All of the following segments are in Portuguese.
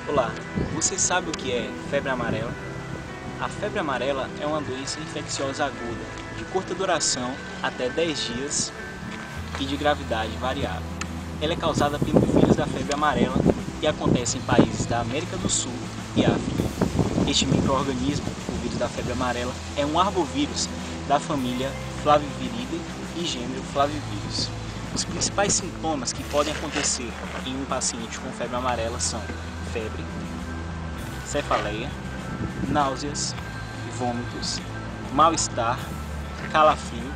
Olá, você sabe o que é febre amarela? A febre amarela é uma doença infecciosa aguda, de curta duração, até 10 dias e de gravidade variável. Ela é causada pelo vírus da febre amarela e acontece em países da América do Sul e África. Este micro-organismo, o vírus da febre amarela, é um arbovírus da família Flaviviridae e gênero Flavivírus. Os principais sintomas que podem acontecer em um paciente com febre amarela são febre, cefaleia, náuseas, vômitos, mal-estar, calafrio,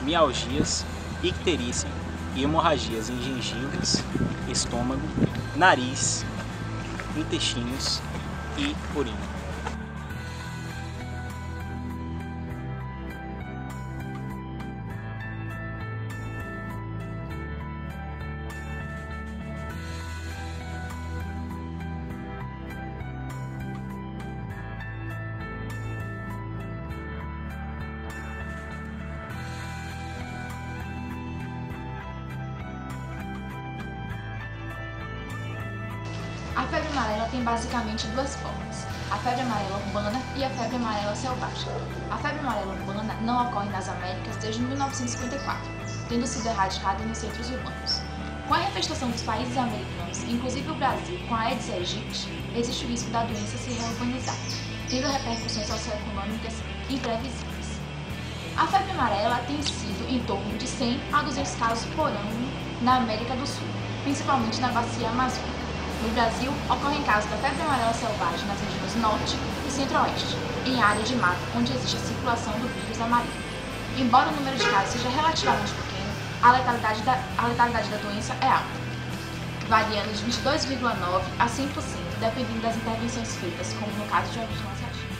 mialgias, icterícia e hemorragias em gengivas, estômago, nariz, intestinos e urina. A febre amarela tem basicamente duas formas, a febre amarela urbana e a febre amarela selvagem. A febre amarela urbana não ocorre nas Américas desde 1954, tendo sido erradicada nos centros urbanos. Com a refestação dos países americanos, inclusive o Brasil, com a Aedes aegypti, existe o risco da doença se reurbanizar, tendo repercussões socioeconômicas imprevisíveis. A febre amarela tem sido em torno de 100 a 200 casos por ano na América do Sul, principalmente na bacia amazônica. No Brasil, ocorrem casos da febre amarela selvagem nas regiões norte e centro-oeste, em áreas de mata onde existe a circulação do vírus amarelo. Embora o número de casos seja relativamente pequeno, a letalidade da doença é alta, variando de 22,9% a 100%, dependendo das intervenções feitas, como no caso de uma vigilância ativa.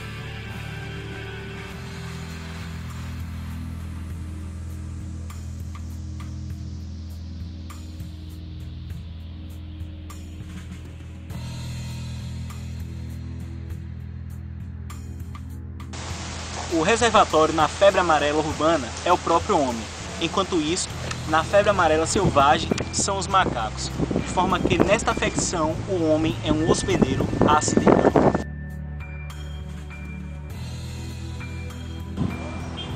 O reservatório na febre amarela urbana é o próprio homem, enquanto isso, na febre amarela selvagem são os macacos, de forma que nesta afecção o homem é um hospedeiro acidental.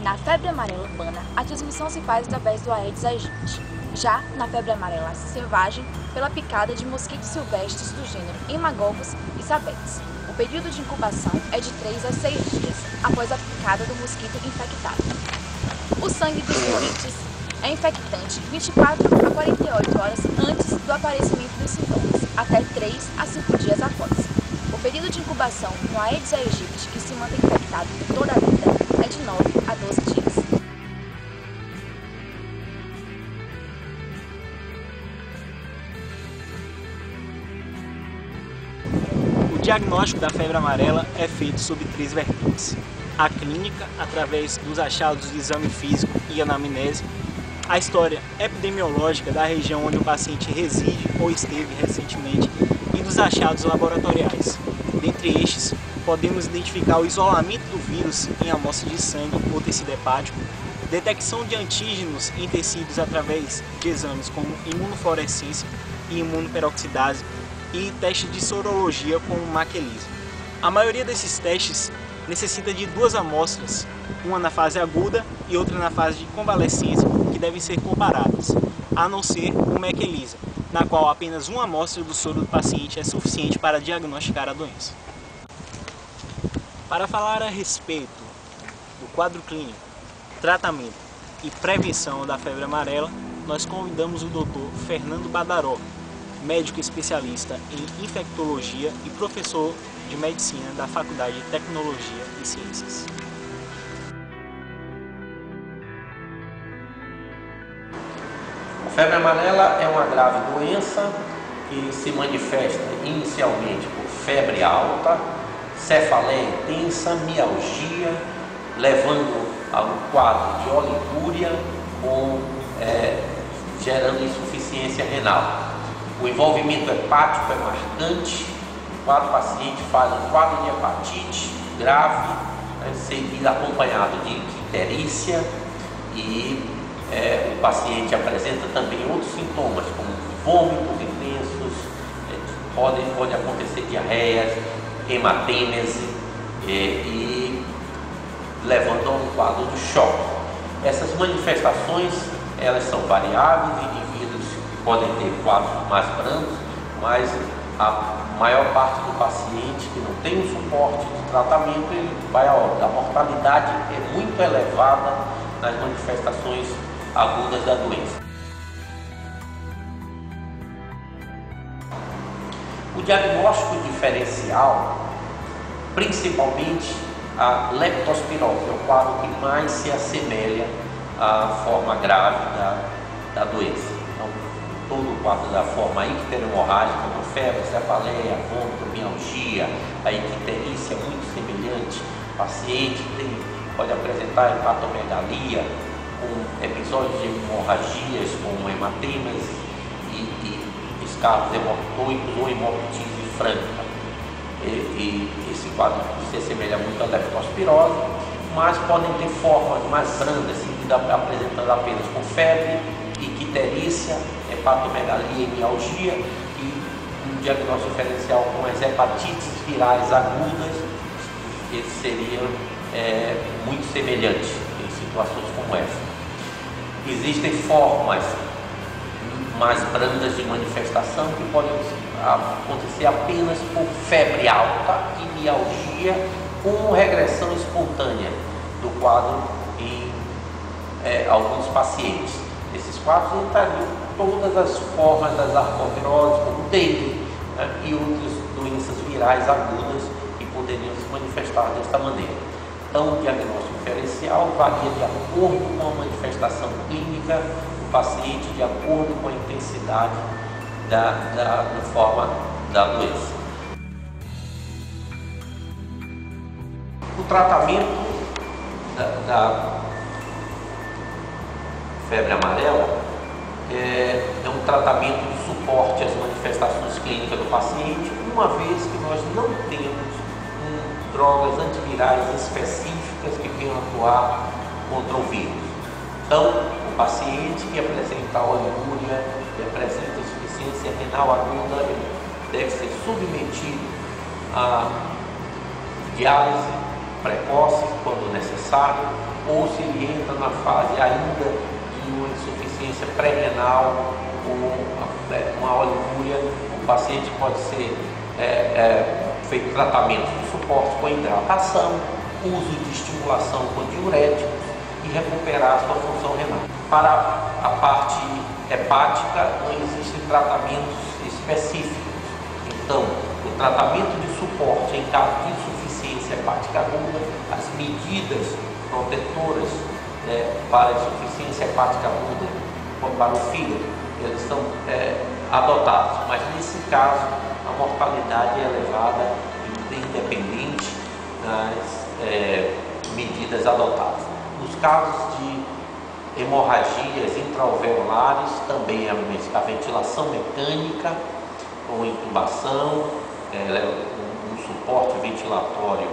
Na febre amarela urbana, a transmissão se faz através do Aedes aegypti. Já na febre amarela selvagem, pela picada de mosquitos silvestres do gênero Hemagobus e Sabetes. O período de incubação é de 3 a 6 dias após a picada do mosquito infectado. O sangue dos doentes é infectante 24 a 48 horas antes do aparecimento dos sintomas, até 3 a 5 dias após. O período de incubação com a Aedes aegypti, que se mantém infectado por toda a vida, é de 9 a 12 dias. O diagnóstico da febre amarela é feito sob 3 vertentes: a clínica, através dos achados de exame físico e anamnese, a história epidemiológica da região onde o paciente reside ou esteve recentemente e dos achados laboratoriais. Dentre estes, podemos identificar o isolamento do vírus em amostra de sangue ou tecido hepático, detecção de antígenos em tecidos através de exames como imunofluorescência e imunoperoxidase, e testes de sorologia como maquelise. A maioria desses testes necessita de 2 amostras, uma na fase aguda e outra na fase de convalescência, que devem ser comparadas, a não ser o maquelise, na qual apenas uma amostra do soro do paciente é suficiente para diagnosticar a doença. Para falar a respeito do quadro clínico, tratamento e prevenção da febre amarela, nós convidamos o Dr. Fernando Badaró, médico especialista em infectologia e professor de medicina da Faculdade de Tecnologia e Ciências. A febre amarela é uma grave doença que se manifesta inicialmente por febre alta, cefaleia intensa, mialgia, levando a um quadro de oligúria gerando insuficiência renal. O envolvimento hepático é marcante, o paciente faz um quadro de hepatite grave, seguido acompanhado de icterícia, e o paciente apresenta também outros sintomas, como vômitos intensos, pode acontecer diarreias, hematêmese e levando a um quadro de choque. Essas manifestações elas são variáveis, indivíduos podem ter quadros mais brandos, mas a maior parte do paciente que não tem um suporte de tratamento, ele vai a óbito. A mortalidade é muito elevada nas manifestações agudas da doença. O diagnóstico diferencial, principalmente a leptospirose, é o quadro que mais se assemelha à forma grave da doença. Então, todo o quadro da forma icterohemorrágica, com febre, cefaleia, vômito, mialgia, a icterícia é muito semelhante. O paciente pode apresentar hepatomegalia, com episódios de hemorragias, como hematemas e escarros hemoptoicos ou hemoptise franca. E esse quadro se assemelha muito à leptospirose, mas podem ter formas mais brandas, apresentando apenas com febre, icterícia, hepatomegalia e mialgia, e um diagnóstico diferencial com as hepatites virais agudas, eles seriam muito semelhantes em situações como essa. Existem formas mais brandas de manifestação que podem acontecer apenas por febre alta e mialgia com regressão espontânea do quadro em alguns pacientes. Nesses quadros entrariam todas as formas das arboviroses, como dengue, né, e outras doenças virais agudas que poderiam se manifestar desta maneira. Então, o diagnóstico diferencial varia de acordo com a manifestação clínica do paciente, de acordo com a intensidade da forma da doença. O tratamento da febre amarela é um tratamento de suporte às manifestações clínicas do paciente, uma vez que nós não temos drogas antivirais específicas que venham atuar contra o vírus. Então, o paciente que apresenta oliguria, que apresenta insuficiência renal aguda, ele deve ser submetido a diálise precoce, quando necessário, ou se ele entra na fase ainda de uma insuficiência pré-renal ou uma oliguria, o paciente pode ser feito tratamento de suporte com hidratação, uso de estimulação com diuréticos e recuperar a sua função renal. Para a parte hepática não existem tratamentos específicos. Então, o tratamento de suporte em caso de insuficiência hepática aguda, as medidas protetoras para a insuficiência hepática aguda para o fígado, eles são adotados, mas nesse caso a mortalidade é elevada independente das medidas adotadas. Nos casos de hemorragias intraalveolares, também a ventilação mecânica com intubação, um suporte ventilatório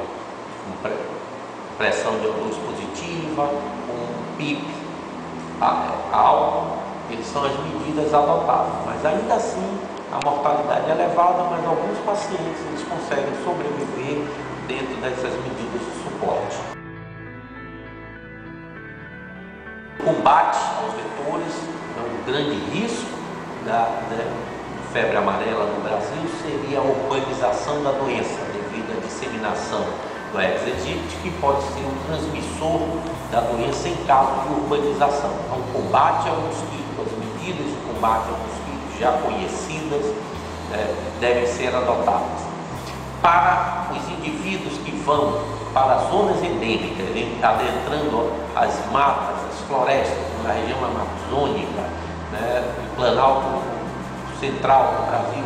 com pressão de luz positiva, com PIP alto, eles são as medidas adotadas, mas ainda assim a mortalidade é elevada, mas alguns pacientes eles conseguem sobreviver dentro dessas medidas de suporte. O combate aos vetores, um grande risco da febre amarela no Brasil seria a urbanização da doença, devido à disseminação do Aedes aegypti, que pode ser um transmissor da doença em caso de urbanização. Então, o combate ao mosquito, as medidas de combate ao mosquito já conhecidas devem ser adotadas. Para os indivíduos que vão para as zonas endêmicas, adentrando as matas, as florestas, na região amazônica, no Planalto Central do Brasil,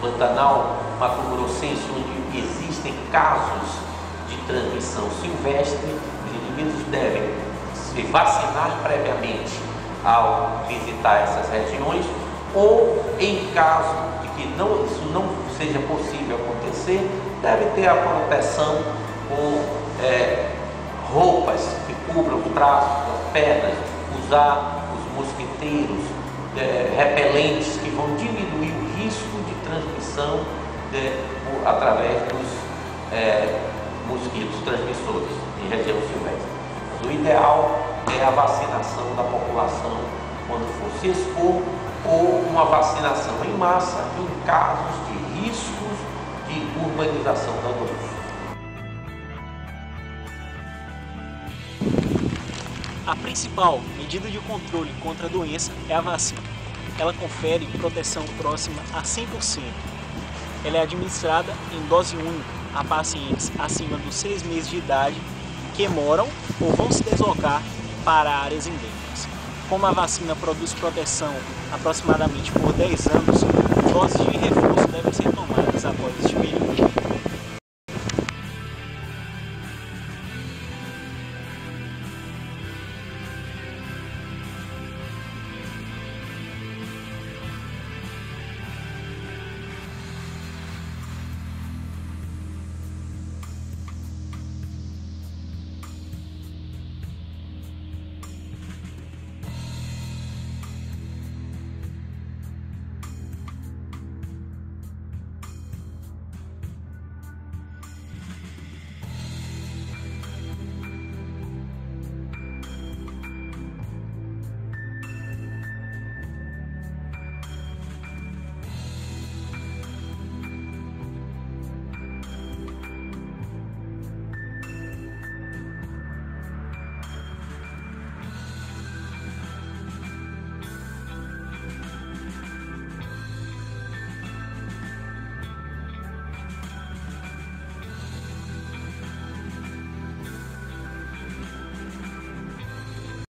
Pantanal Mato-Grossense, onde existem casos de transmissão silvestre, os indivíduos devem se vacinar previamente ao visitar essas regiões, ou em caso de que isso não seja possível acontecer, deve ter a proteção com roupas que cubram os braços, as pernas, usar os mosquiteiros repelentes que vão diminuir o risco de transmissão através dos mosquitos transmissores em região silvestre. Mas o ideal é a vacinação da população quando for se expor, ou uma vacinação em massa em casos de riscos de urbanização da doença. A principal medida de controle contra a doença é a vacina. Ela confere proteção próxima a 100%. Ela é administrada em dose única a pacientes acima dos 6 meses de idade que moram ou vão se deslocar para áreas endêmicas. Como a vacina produz proteção aproximadamente por 10 anos, doses de reforço devem ser tomadas após este período.